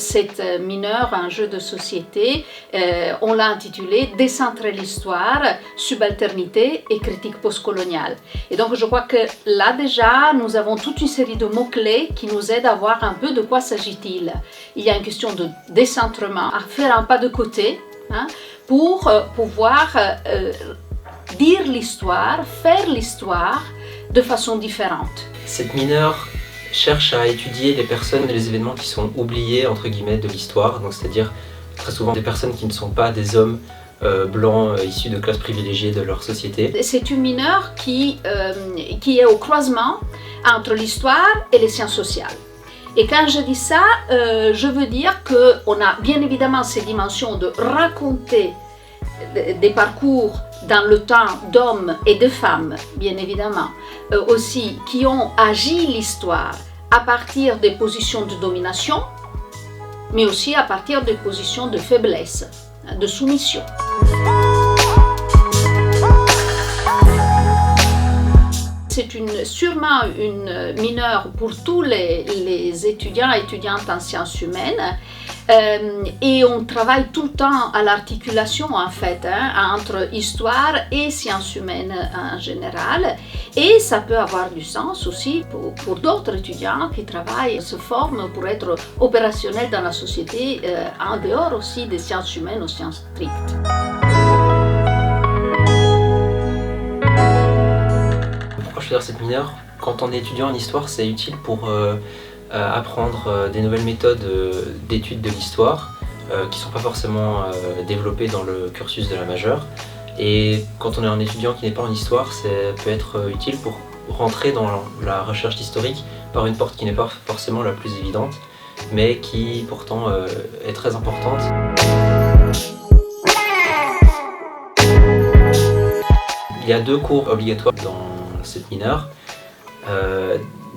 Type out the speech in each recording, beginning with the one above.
cette mineure, un jeu de société, on l'a intitulé « Décentrer l'histoire, subalternité et critique postcoloniale ». Et donc je crois que là déjà, nous avons toute une série de mots-clés qui nous aident à voir un peu de quoi s'agit-il. Il y a une question de décentrement, à faire un pas de côté, pour pouvoir dire l'histoire, faire l'histoire de façon différente. Cette mineure cherche à étudier les personnes et les événements qui sont oubliés entre guillemets de l'histoire, donc c'est-à-dire très souvent des personnes qui ne sont pas des hommes blancs issus de classes privilégiées de leur société. C'est une mineure qui est au croisement entre l'histoire et les sciences sociales. Et quand je dis ça, je veux dire qu'on a bien évidemment ces dimensions de raconter des parcours dans le temps d'hommes et de femmes, bien évidemment, aussi, qui ont agi l'histoire à partir des positions de domination, mais aussi à partir des positions de faiblesse, de soumission. C'est sûrement une mineure pour tous les étudiants et étudiantes en sciences humaines. Et on travaille tout le temps à l'articulation en fait entre histoire et sciences humaines en général, et ça peut avoir du sens aussi pour d'autres étudiants qui travaillent, se forment pour être opérationnels dans la société en dehors aussi des sciences humaines aux sciences strictes. Pourquoi choisir cette mineure? Quand on est étudiant en histoire, c'est utile pour apprendre des nouvelles méthodes d'étude de l'histoire qui ne sont pas forcément développées dans le cursus de la majeure. Et quand on est un étudiant qui n'est pas en histoire, ça peut être utile pour rentrer dans la recherche historique par une porte qui n'est pas forcément la plus évidente, mais qui pourtant est très importante. Il y a 2 cours obligatoires dans cette mineure.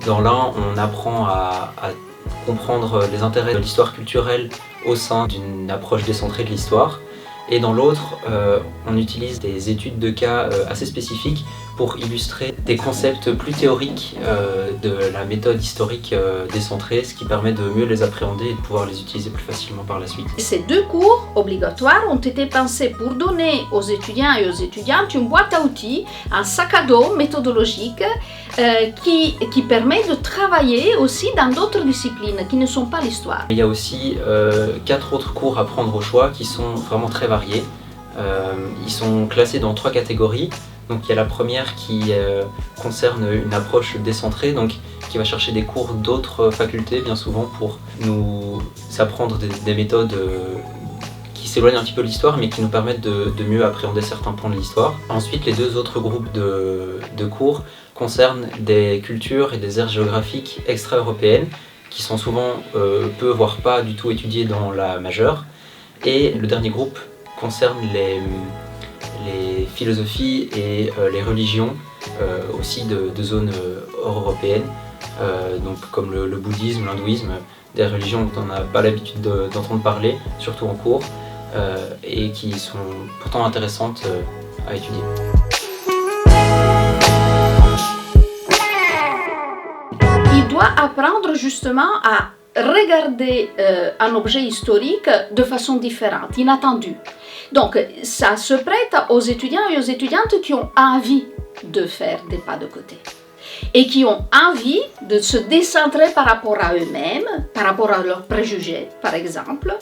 Dans l'un, on apprend à comprendre les intérêts de l'histoire culturelle au sein d'une approche décentrée de l'histoire. Et dans l'autre, on utilise des études de cas assez spécifiques pour illustrer des concepts plus théoriques de la méthode historique décentrée, ce qui permet de mieux les appréhender et de pouvoir les utiliser plus facilement par la suite. Ces 2 cours obligatoires ont été pensés pour donner aux étudiants et aux étudiantes une boîte à outils, un sac à dos méthodologique qui permet de travailler aussi dans d'autres disciplines qui ne sont pas l'histoire. Il y a aussi 4 autres cours à prendre au choix qui sont vraiment très variés. Ils sont classés dans 3 catégories. Donc il y a la première qui concerne une approche décentrée, donc qui va chercher des cours d'autres facultés bien souvent pour nous apprendre des méthodes qui s'éloignent un petit peu de l'histoire mais qui nous permettent de mieux appréhender certains pans de l'histoire. Ensuite, les 2 autres groupes de cours concernent des cultures et des aires géographiques extra-européennes qui sont souvent peu voire pas du tout étudiées dans la majeure. Et le dernier groupe concerne les philosophies et les religions aussi de zones hors européennes, donc comme le bouddhisme, l'hindouisme, des religions dont on n'a pas l'habitude d'entendre parler, surtout en cours, et qui sont pourtant intéressantes à étudier. Il doit apprendre justement à regarder un objet historique de façon différente, inattendue. Donc ça se prête aux étudiants et aux étudiantes qui ont envie de faire des pas de côté et qui ont envie de se décentrer par rapport à eux-mêmes, par rapport à leurs préjugés par exemple,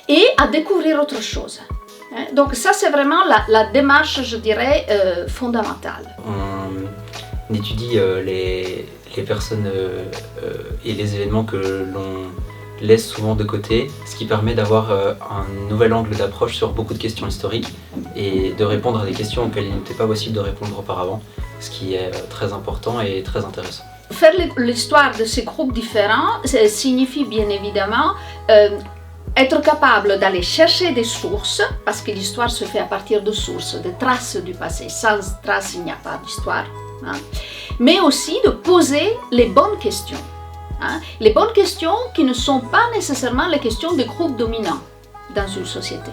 et à découvrir autre chose. Donc ça c'est vraiment la démarche, je dirais, fondamentale. On étudie les personnes et les événements que l'on laisse souvent de côté, ce qui permet d'avoir un nouvel angle d'approche sur beaucoup de questions historiques et de répondre à des questions auxquelles il n'était pas possible de répondre auparavant, ce qui est très important et très intéressant. Faire l'histoire de ces groupes différents signifie bien évidemment être capable d'aller chercher des sources, parce que l'histoire se fait à partir de sources, de traces du passé. Sans traces, il n'y a pas d'histoire. Mais aussi de poser les bonnes questions. Les bonnes questions qui ne sont pas nécessairement les questions des groupes dominants dans une société.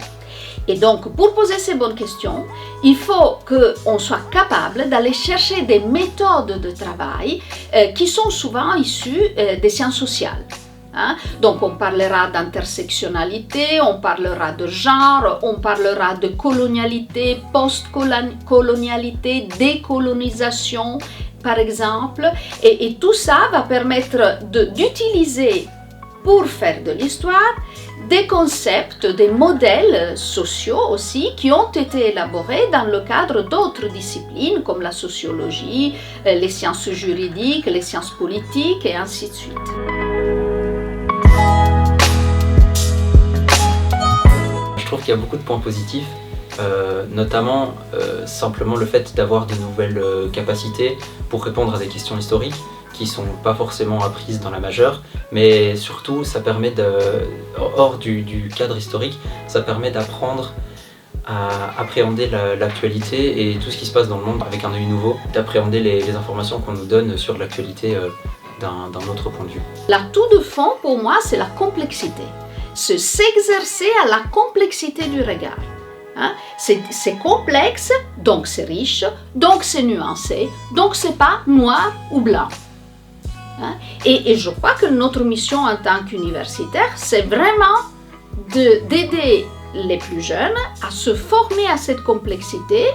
Et donc, pour poser ces bonnes questions, il faut qu'on soit capable d'aller chercher des méthodes de travail qui sont souvent issues des sciences sociales. Hein? Donc on parlera d'intersectionnalité, on parlera de genre, on parlera de colonialité, post-colonialité, décolonisation par exemple. Et tout ça va permettre d'utiliser pour faire de l'histoire des concepts, des modèles sociaux aussi qui ont été élaborés dans le cadre d'autres disciplines comme la sociologie, les sciences juridiques, les sciences politiques et ainsi de suite. Je trouve qu'il y a beaucoup de points positifs, notamment simplement le fait d'avoir de nouvelles capacités pour répondre à des questions historiques qui ne sont pas forcément apprises dans la majeure, mais surtout ça permet, hors du cadre historique, ça permet d'apprendre à appréhender l'actualité et tout ce qui se passe dans le monde avec un œil nouveau, d'appréhender les informations qu'on nous donne sur l'actualité d'un autre point de vue. L'atout de fond pour moi c'est la complexité, s'exercer à la complexité du regard. Hein? C'est complexe, donc c'est riche, donc c'est nuancé, donc c'est pas noir ou blanc. Hein? Et je crois que notre mission en tant qu'universitaire, c'est vraiment d'aider les plus jeunes à se former à cette complexité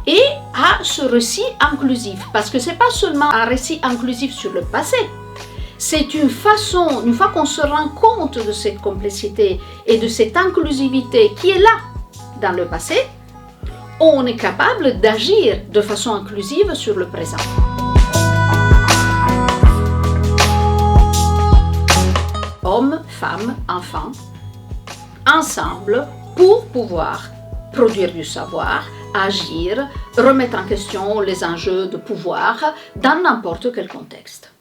et à ce récit inclusif. Parce que ce n'est pas seulement un récit inclusif sur le passé, c'est une façon, une fois qu'on se rend compte de cette complexité et de cette inclusivité qui est là dans le passé, on est capable d'agir de façon inclusive sur le présent. Hommes, femmes, enfants, ensemble pour pouvoir produire du savoir, agir, remettre en question les enjeux de pouvoir dans n'importe quel contexte.